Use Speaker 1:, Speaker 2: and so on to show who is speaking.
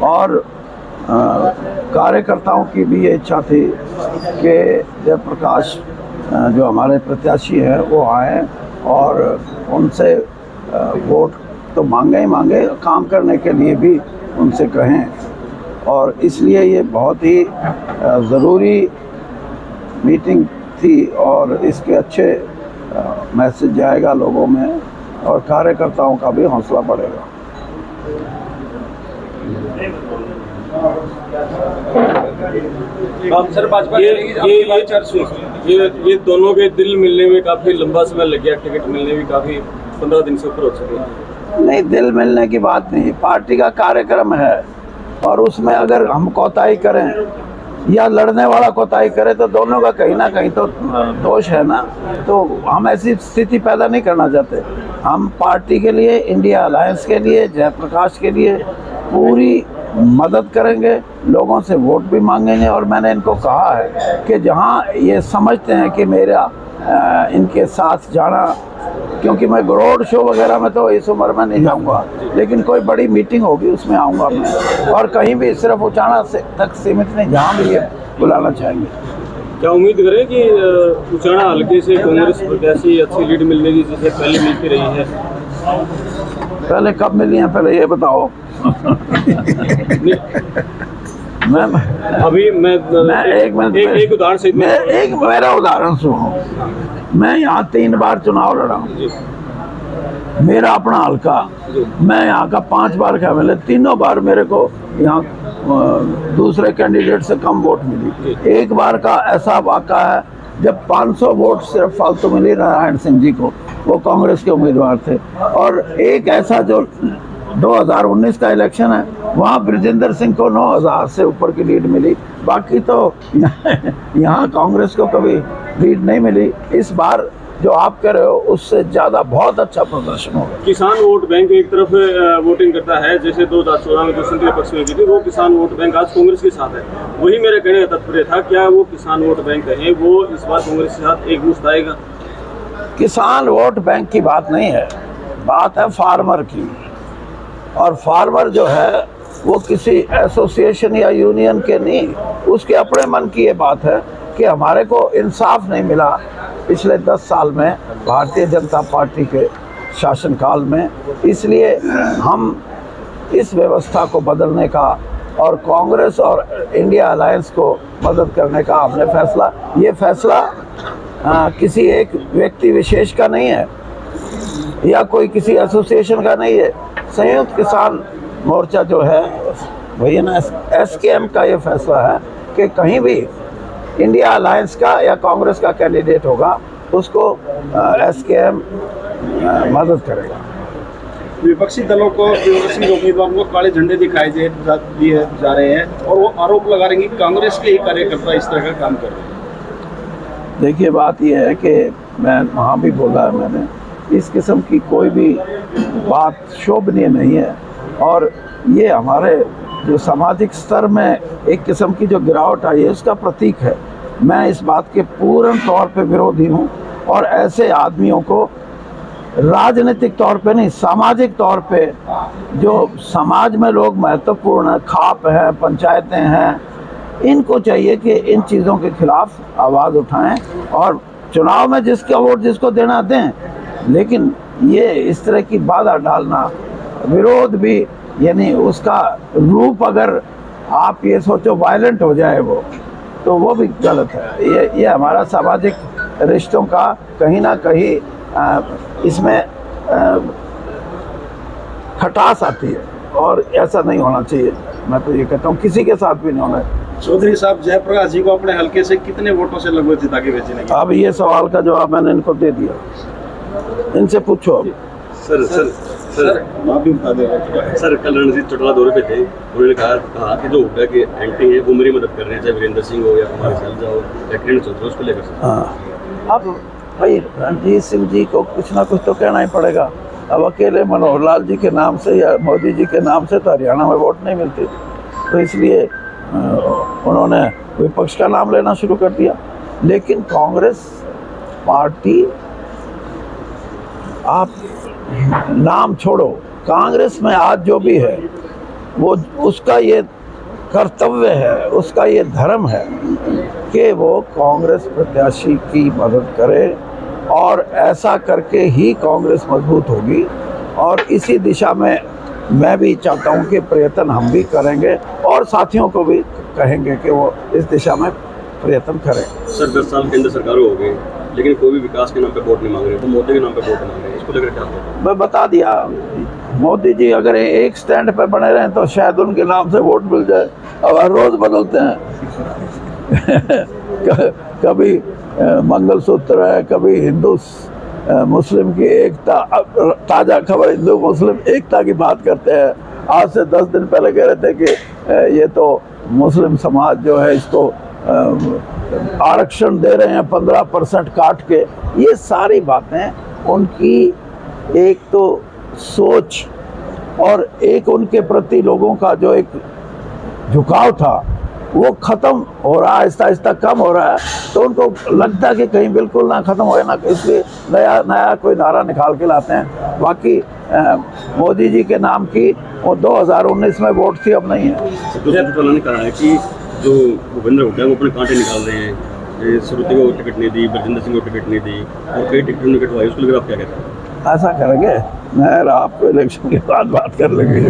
Speaker 1: और कार्यकर्ताओं की भी ये इच्छा थी कि जयप्रकाश जो हमारे प्रत्याशी हैं वो आए और उनसे वोट तो मांगे ही मांगे, काम करने के लिए भी उनसे कहें। और इसलिए ये बहुत ही ज़रूरी मीटिंग थी और इसके अच्छे मैसेज जाएगा लोगों में और कार्यकर्ताओं का भी हौसला बढ़ेगा।
Speaker 2: सर भाजपा ये दोनों के दिल मिलने में काफी लंबा समय लग गया, टिकट मिलने में काफी 15 दिन से ऊपर हो चुके हैं।
Speaker 1: नहीं, दिल मिलने की बात नहीं, पार्टी का कार्यक्रम है और उसमें अगर हम कोताही करें या लड़ने वाला कोताही करे तो दोनों का कहीं ना कहीं तो दोष है ना। तो हम ऐसी स्थिति पैदा नहीं करना चाहते। हम पार्टी के लिए, इंडिया अलायंस के लिए, जयप्रकाश के लिए पूरी मदद करेंगे, लोगों से वोट भी मांगेंगे। और मैंने इनको कहा है कि जहां ये समझते हैं कि मेरा इनके साथ जाना, क्योंकि मैं रोड शो वगैरह में तो इस उम्र में नहीं जाऊंगा, लेकिन कोई बड़ी मीटिंग होगी उसमें आऊंगा मैं। और कहीं भी सिर्फ उचाना तक सीमित नहीं, जहां भी ये बुलाना चाहेंगे।
Speaker 2: क्या उम्मीद करें कि उचाना हल्के से कांग्रेस प्रत्याशी अच्छी लीड मिलने की जैसे पहले मिलती रही है?
Speaker 1: पहले कब मिली है पहले ये बताओ।
Speaker 2: एक उदाहरण से
Speaker 1: एक मेरा उदाहरण सुनो। मैं यहाँ 3 बार चुनाव लड़ा, मेरा अपना हल्का, मैं यहाँ का 5 बार का मिले, तीनों बार मेरे को यहाँ दूसरे कैंडिडेट से कम वोट मिली। एक बार का ऐसा वाक़ा है जब 500 वोट सिर्फ फालतू मिली नारायण सिंह जी को, वो कांग्रेस के उम्मीदवार थे। और एक ऐसा जो 2019 का इलेक्शन है, वहाँ ब्रिजेंद्र सिंह को 9000 से ऊपर की लीड मिली। बाकी तो यहाँ कांग्रेस को कभी लीड नहीं मिली। इस बार जो आप कह रहे हो उससे ज़्यादा बहुत अच्छा प्रदर्शन होगा।
Speaker 2: किसान वोट बैंक एक तरफ वोटिंग करता है, जैसे 2014 में जो संतरे पक्ष में की थी, वो किसान वोट बैंक आज कांग्रेस के साथ है। वही मेरे कहने का तात्पर्य था, क्या वो किसान वोट बैंक है वो इस बार कांग्रेस के साथ एक मुश्त आएगा?
Speaker 1: किसान वोट बैंक की बात नहीं है, बात है फार्मर की। और फार्मर जो है वो किसी एसोसिएशन या यूनियन के नहीं, उसके अपने मन की ये बात है कि हमारे को इंसाफ नहीं मिला पिछले 10 साल में भारतीय जनता पार्टी के शासनकाल में। इसलिए हम इस व्यवस्था को बदलने का और कांग्रेस और इंडिया अलायंस को मदद करने का हमने फैसला, ये फैसला किसी एक व्यक्ति विशेष का नहीं है या कोई किसी एसोसिएशन का नहीं है। संयुक्त किसान मोर्चा जो है वही ना, SKM का ये फैसला है कि कहीं भी इंडिया अलायंस का या कांग्रेस का कैंडिडेट होगा उसको SKM मदद करेगा।
Speaker 3: विपक्षी दलों को, विपक्षी उम्मीदवारों को काले झंडे दिखाए जा रहे हैं और वो आरोप लगा रहे हैं कि कांग्रेस के ही कार्यकर्ता इस तरह का काम कर रहे हैं।
Speaker 1: देखिए, बात यह है कि मैं वहाँ भी बोला है मैंने, इस किस्म की कोई भी बात शोभनीय नहीं है और ये हमारे जो सामाजिक स्तर में एक किस्म की जो गिरावट आई है उसका प्रतीक है। मैं इस बात के पूर्ण तौर पे विरोधी हूँ और ऐसे आदमियों को राजनीतिक तौर पे नहीं, सामाजिक तौर पे जो समाज में लोग महत्वपूर्ण खाप हैं, पंचायतें हैं, इनको चाहिए कि इन चीज़ों के खिलाफ आवाज़ उठाएं और चुनाव में जिसका वोट जिसको देना दें। लेकिन ये इस तरह की बाधा डालना, विरोध भी, यानी उसका रूप अगर आप ये सोचो वायलेंट हो जाए तो वो भी गलत है। ये हमारा सामाजिक रिश्तों का कहीं ना कहीं इसमें खटास आती है और ऐसा नहीं होना चाहिए। मैं तो ये कहता हूँ किसी के साथ भी नहीं होना है।
Speaker 3: चौधरी साहब, जयप्रकाश जी को अपने हल्के से कितने वोटों से लगभग जिता के भेजने की?
Speaker 1: अब ये सवाल का जवाब मैंने इनको दे दिया, इनसे पूछो।
Speaker 3: सर आप भी बता दें।
Speaker 4: सर, कल रणजीत चौटाला दौरे पे थे, उन्होंने कहा कि जो होगा कि एंटी है वो मेरी मदद कर रहे हैं, चाहे वीरेंद्र सिंह हो या कुमार सैलजा हो या किरण चौधरी, उसको लेकर।
Speaker 1: हाँ, अब भाई रणजीत सिंह जी को कुछ ना कुछ तो कहना ही पड़ेगा। अब अकेले मनोहर लाल जी के नाम से या मोदी जी के नाम से तो हरियाणा में वोट नहीं मिलती, तो इसलिए उन्होंने विपक्ष का नाम लेना शुरू कर दिया। लेकिन कांग्रेस पार्टी, आप नाम छोड़ो, कांग्रेस में आज जो भी है वो उसका ये कर्तव्य है, उसका ये धर्म है कि वो कांग्रेस प्रत्याशी की मदद करे, और ऐसा करके ही कांग्रेस मजबूत होगी। और इसी दिशा में मैं भी चाहता हूं कि प्रयत्न हम भी करेंगे और साथियों को भी कहेंगे कि वो इस दिशा में प्रयत्न करें।
Speaker 4: सर 10 साल केंद्र सरकारों हो गई, लेकिन कोई भी विकास के नाम पे वोट नहीं मांग रहे, तो मोदी के नाम पे वोट मांग रहे हैं, इसको लेकर क्या होगा? मैं
Speaker 1: बता दिया, मोदी जी अगर एक स्टैंड पे बने रहें तो शायद उनके नाम से वोट मिल जाए। अब हर रोज बदलते हैं कभी मंगलसूत्र है, कभी हिंदू मुस्लिम की एकता। अब ताज़ा खबर हिंदू मुस्लिम एकता की बात करते हैं। आज से 10 दिन पहले कह रहे थे कि ये तो मुस्लिम समाज जो है इसको आरक्षण दे रहे हैं 15% काट के। ये सारी बातें उनकी एक तो सोच और एक उनके प्रति लोगों का जो एक झुकाव था वो खत्म हो रहा है, आहिस्ता आहिस्ता कम हो रहा है। तो उनको लगता है कि कहीं बिल्कुल ना खत्म हो ना, इसलिए नया कोई नारा निकाल के लाते हैं। बाकी मोदी जी के नाम की वो 2019 में वोट थी, अब नहीं है।
Speaker 4: दूसरा ने कहा है कि जो भूपेंद्र हुड्डा वो अपने कांटे निकाल रहे हैं, श्रुति को टिकट नहीं दी, ब्रजेंद्र सिंह को टिकट नहीं दी और कई टिकटों ने कटवाई, उसको लेकर आप क्या कहते हैं?
Speaker 1: ऐसा करेंगे, मैं आपको इलेक्शन के बाद बात कर लेंगे।